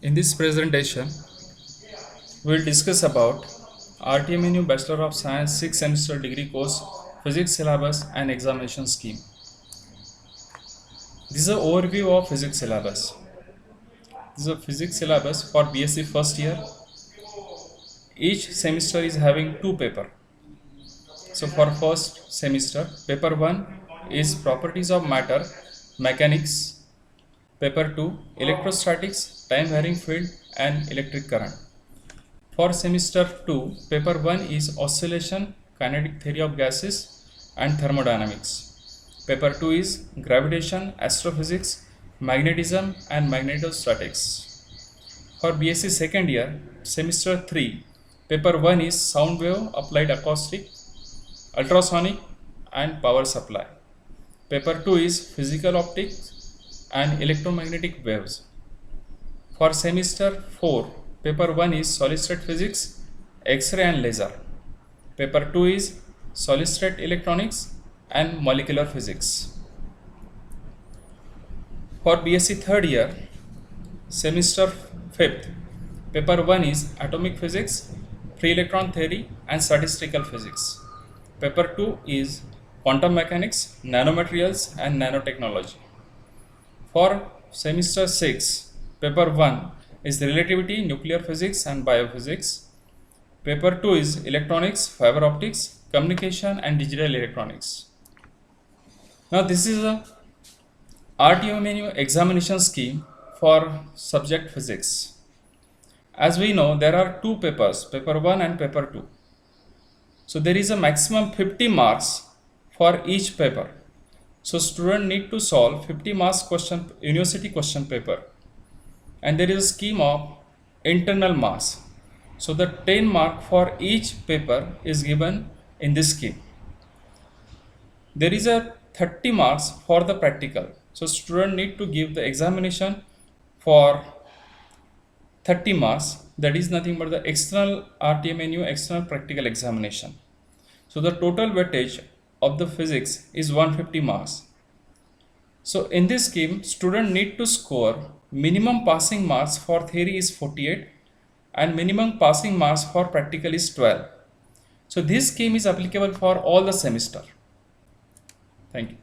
In this presentation, we will discuss about RTMNU Bachelor of Science 6 semester degree course, Physics syllabus and examination scheme. This is an overview of Physics syllabus. This is a Physics syllabus for BSc first year. Each semester is having two papers. So for first semester, paper 1 is Properties of Matter, Mechanics. Paper 2, Electrostatics, Time Varying Field and Electric Current. For semester 2, paper 1 is Oscillation, Kinetic Theory of Gases and Thermodynamics. Paper 2 is Gravitation, Astrophysics, Magnetism and Magnetostatics. For BSc second year, semester 3, paper 1 is Sound Wave, Applied Acoustic, Ultrasonic and Power Supply. Paper 2 is Physical Optics and Electromagnetic Waves. For semester 4, paper 1 is Solid State Physics, X-ray and Laser. Paper 2 is Solid State Electronics and Molecular Physics. For BSc third year, semester 5th, paper 1 is Atomic Physics, Free Electron Theory and Statistical Physics. Paper 2 is Quantum Mechanics, Nanomaterials and Nanotechnology. For semester 6, paper 1 is Relativity, Nuclear Physics and Biophysics. Paper 2 is Electronics, Fiber Optics, Communication and Digital Electronics. Now this is a RTMNU examination scheme for subject physics. As we know, there are two papers, paper 1 and paper 2. So there is a maximum 50 marks for each paper. So student need to solve 50 marks question, university question paper. And there is a scheme of internal marks. So the 10 mark for each paper is given in this scheme. There is a 30 marks for the practical. So student need to give the examination for 30 marks. That is nothing but the external RTMNU external practical examination. So the total weightage of the physics is 150 marks. So in this scheme, student need to score minimum passing marks for theory is 48 and minimum passing marks for practical is 12. So this scheme is applicable for all the semester. Thank you.